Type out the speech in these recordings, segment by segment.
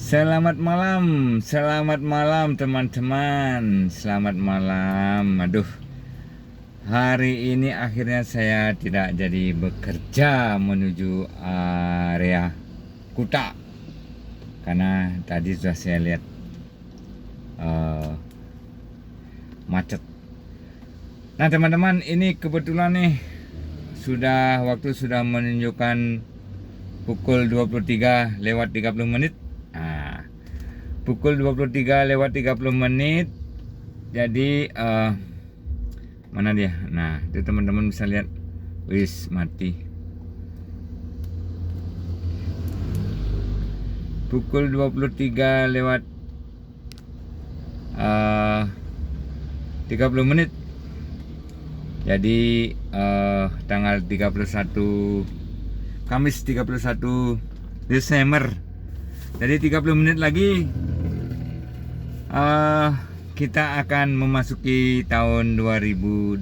Selamat malam teman-teman. Selamat malam. Aduh, hari ini akhirnya saya tidak jadi bekerja menuju area Kuta karena tadi sudah saya lihat macet. Nah teman-teman, ini kebetulan nih waktu sudah menunjukkan pukul 23:30. Nah, pukul 23:30. Jadi mana dia? Nah, itu teman-teman bisa lihat. Wis mati. Pukul 23:30. Jadi tanggal 31 Kamis 31 Desember. Jadi 30 menit lagi kita akan memasuki tahun 2021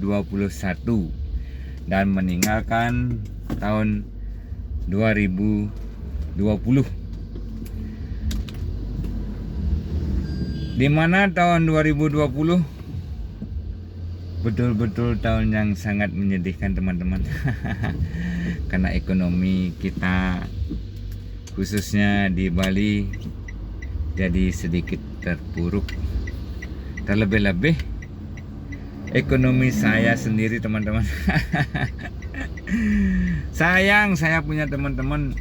dan meninggalkan tahun 2020. Di mana tahun 2020 betul-betul tahun yang sangat menyedihkan teman-teman. Karena ekonomi kita khususnya di Bali jadi sedikit terpuruk. Terlebih-lebih ekonomi saya sendiri teman-teman. Sayang, saya punya teman-teman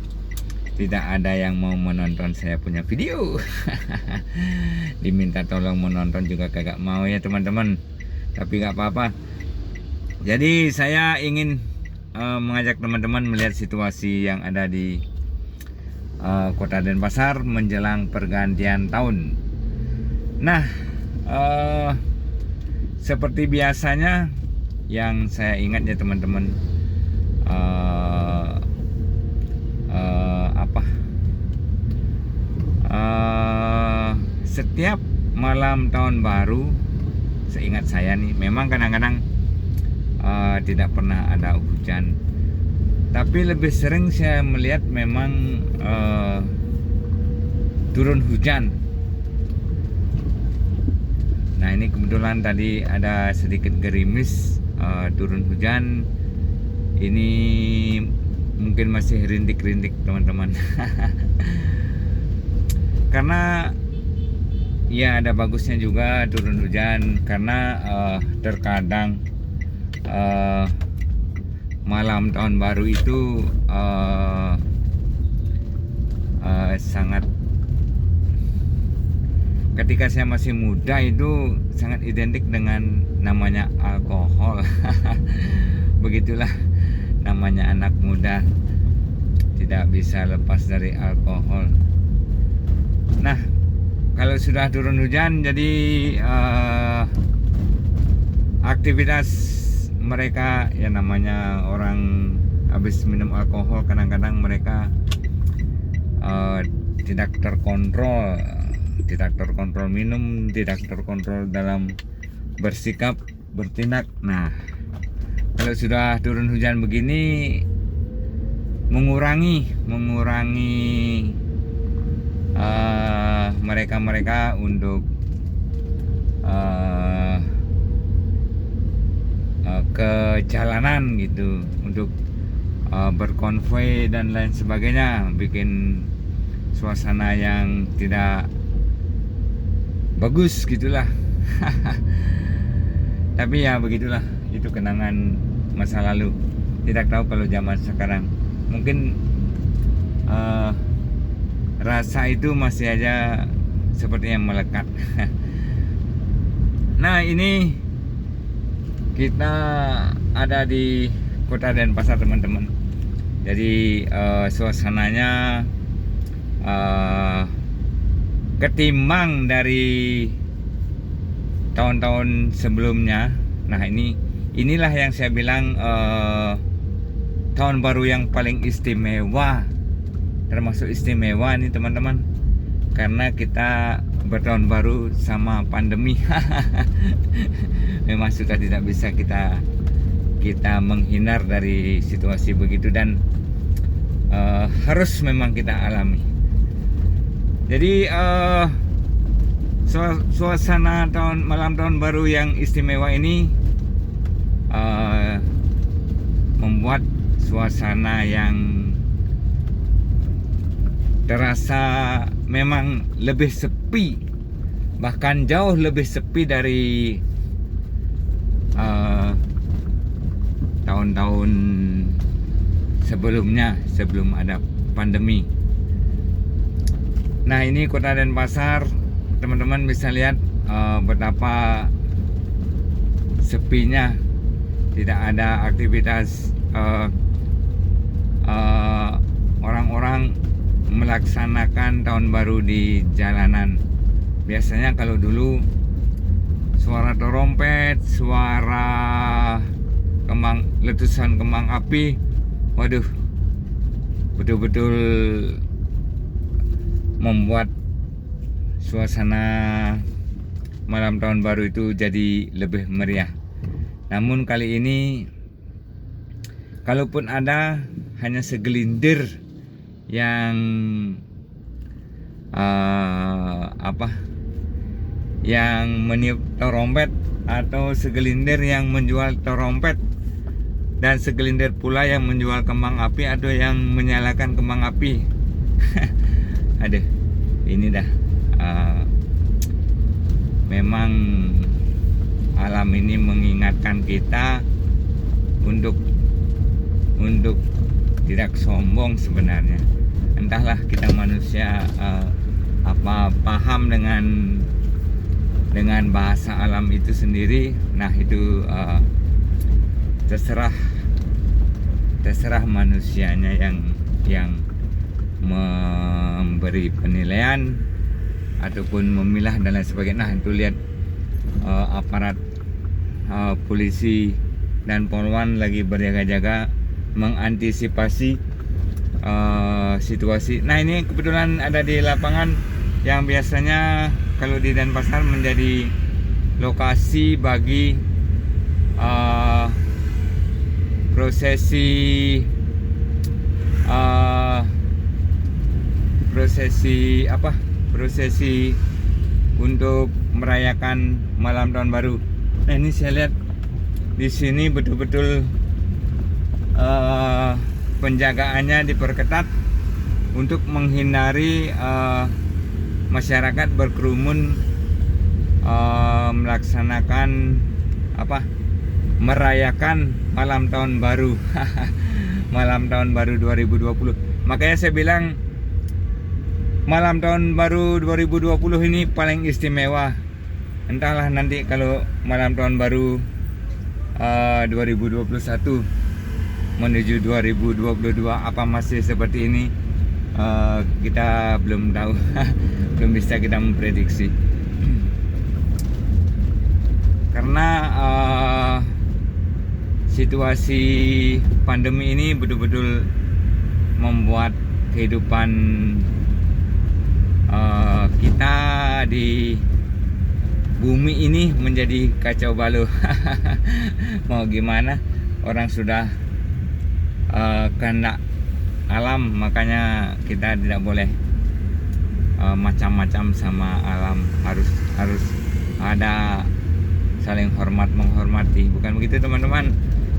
tidak ada yang mau menonton saya punya video. Diminta tolong menonton juga kagak mau ya teman-teman. Tapi gak apa-apa. Jadi saya ingin mengajak teman-teman melihat situasi yang ada di Kota Denpasar menjelang pergantian tahun. Nah, seperti biasanya yang saya ingat ya teman-teman, setiap malam tahun baru, seingat saya nih, memang kadang-kadang tidak pernah ada hujan, tapi lebih sering saya melihat memang turun hujan. Nah ini kebetulan tadi ada sedikit gerimis, turun hujan. Ini mungkin masih rintik-rintik teman-teman. Karena ya ada bagusnya juga turun hujan, karena terkadang malam tahun baru itu sangat, ketika saya masih muda itu sangat identik dengan namanya alkohol. Begitulah namanya anak muda, tidak bisa lepas dari alkohol. Nah kalau sudah turun hujan, jadi aktivitas mereka ya, namanya orang habis minum alkohol, kadang-kadang mereka tidak terkontrol minum, tidak terkontrol dalam bersikap, bertindak. Nah kalau sudah turun hujan begini, mengurangi mereka untuk ke jalanan gitu, untuk berkonvoi dan lain sebagainya, bikin suasana yang tidak bagus gitulah. Tapi ya begitulah, itu kenangan masa lalu. Tidak tahu kalau zaman sekarang, mungkin rasa itu masih aja seperti yang melekat. Nah ini kita ada di Kota Denpasar teman-teman. Jadi suasananya ketimbang dari tahun-tahun sebelumnya. Nah inilah yang saya bilang tahun baru yang paling istimewa, termasuk istimewa nih teman-teman, karena kita bertahun baru sama pandemi. Memang sudah tidak bisa kita menghindar dari situasi begitu, dan harus memang kita alami. Jadi suasana malam tahun baru yang istimewa ini membuat suasana yang terasa memang lebih sepi, bahkan jauh lebih sepi dari tahun-tahun sebelumnya, sebelum ada pandemi. Nah, ini Kota Denpasar, teman-teman bisa lihat betapa sepinya, tidak ada aktivitas orang-orang melaksanakan tahun baru di jalanan. Biasanya kalau dulu suara trompet, suara letusan kembang api, waduh, betul-betul membuat suasana malam tahun baru itu jadi lebih meriah. Namun kali ini, kalaupun ada, hanya segelintir yang yang meniup trompet, atau segelintir yang menjual trompet, dan segelintir pula yang menjual kembang api atau yang menyalakan kembang api. Aduh, ini dah memang alam ini mengingatkan kita untuk tidak sombong sebenarnya. Entahlah kita manusia paham dengan bahasa alam itu sendiri. Nah, itu terserah manusianya yang memberi penilaian ataupun memilah dan lain sebagainya. Nah, itu lihat aparat polisi dan polwan lagi berjaga-jaga mengantisipasi situasi. Nah, ini kebetulan ada di lapangan yang biasanya kalau di Denpasar menjadi lokasi bagi prosesi untuk merayakan malam tahun baru. Nah, ini saya lihat di sini betul-betul penjagaannya diperketat untuk menghindari masyarakat berkerumun melaksanakan merayakan malam tahun baru. Malam tahun baru 2020. Makanya saya bilang malam tahun baru 2020 ini paling istimewa. Entahlah nanti kalau malam tahun baru 2021 menuju 2022 apa masih seperti ini, kita belum tahu. Belum bisa kita memprediksi karena situasi pandemi ini betul-betul membuat kehidupan kita di bumi ini menjadi kacau balau. Mau gimana, orang sudah kena alam, makanya kita tidak boleh macam-macam sama alam. Harus ada saling hormat menghormati, bukan begitu teman-teman?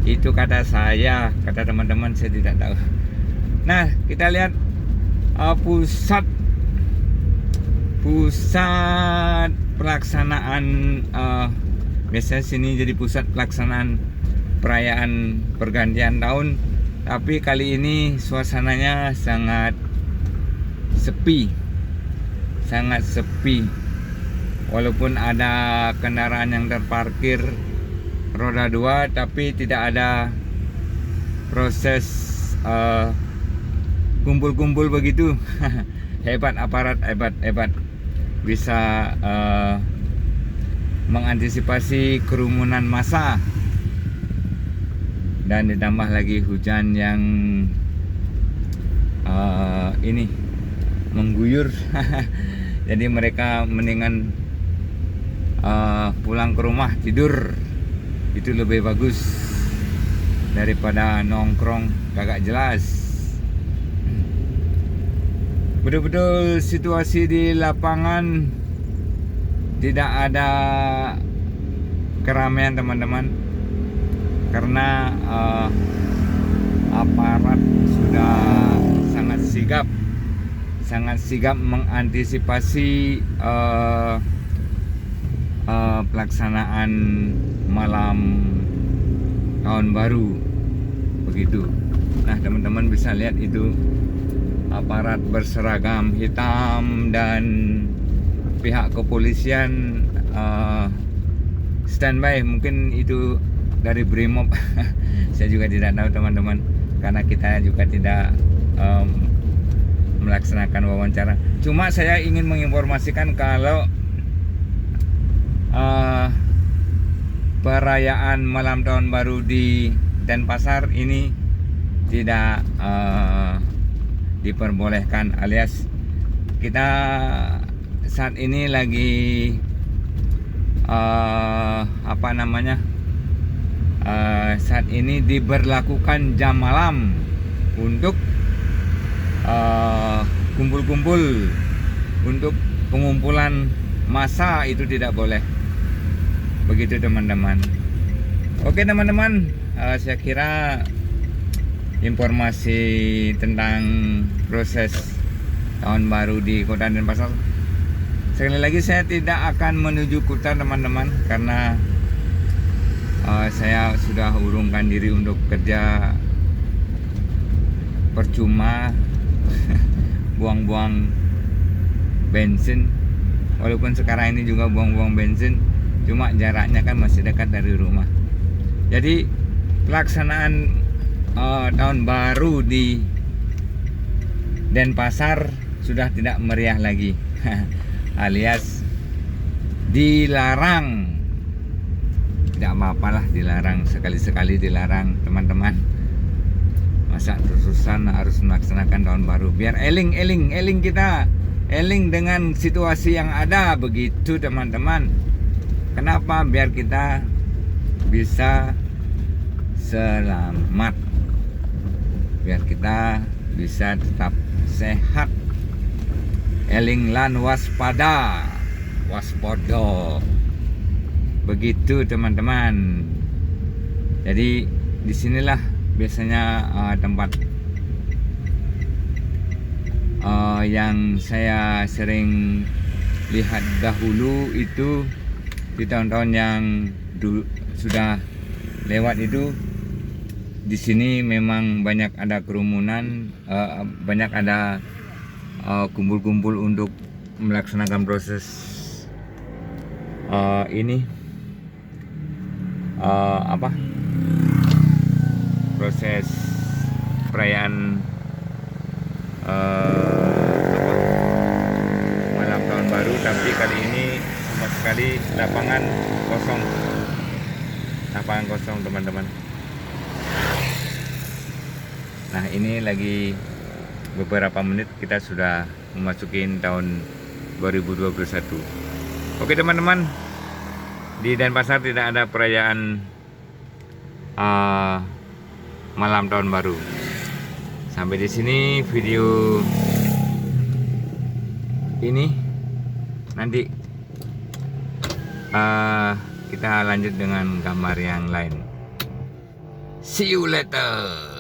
Itu kata saya, kata teman-teman saya tidak tahu. Nah, kita lihat pusat pelaksanaan, biasanya sini jadi pusat pelaksanaan perayaan pergantian tahun, tapi kali ini suasananya sangat sepi. Walaupun ada kendaraan yang terparkir roda 2, tapi tidak ada proses kumpul-kumpul begitu. Hebat aparat, hebat bisa mengantisipasi kerumunan massa. Dan ditambah lagi hujan yang ini mengguyur. Jadi mereka mendingan pulang ke rumah tidur, itu lebih bagus daripada nongkrong kagak jelas. betul-betul situasi di lapangan tidak ada keramaian teman-teman, karena aparat sudah sangat sigap mengantisipasi pelaksanaan malam tahun baru begitu. Nah, teman-teman bisa lihat itu aparat berseragam hitam dan pihak kepolisian standby. Mungkin itu dari Brimob. Saya juga tidak tahu teman-teman, karena kita juga tidak melaksanakan wawancara. Cuma saya ingin menginformasikan kalau perayaan malam tahun baru di Denpasar ini tidak diperbolehkan, alias kita saat ini lagi saat ini diberlakukan jam malam untuk kumpul-kumpul, untuk pengumpulan massa itu tidak boleh. Begitu teman-teman. Oke teman-teman, saya kira informasi tentang proses tahun baru di Kota Denpasar. Sekali lagi saya tidak akan menuju kota teman-teman, karena saya sudah urungkan diri untuk kerja, percuma buang-buang bensin. Walaupun sekarang ini juga buang-buang bensin, cuma jaraknya kan masih dekat dari rumah. Jadi pelaksanaan tahun baru di Denpasar sudah tidak meriah lagi. Alias dilarang. Tidak apa-apalah dilarang, sekali-sekali dilarang teman-teman. Masa terus-terusan harus melaksanakan tahun baru? Biar eling kita, eling dengan situasi yang ada, begitu teman-teman. Kenapa? Biar kita bisa selamat, biar kita bisa tetap sehat. Eling lan waspada, begitu teman-teman. Jadi disinilah biasanya tempat yang saya sering lihat dahulu itu di tahun-tahun yang sudah lewat itu. Di sini memang banyak ada kerumunan, banyak ada kumpul-kumpul untuk melaksanakan proses proses perayaan malam tahun baru. Tapi kali ini sama sekali lapangan kosong teman-teman. Nah, ini lagi beberapa menit kita sudah memasuki tahun 2021. Oke teman-teman, di Denpasar tidak ada perayaan malam tahun baru. Sampai di sini video ini. Nanti kita lanjut dengan gambar yang lain. See you later.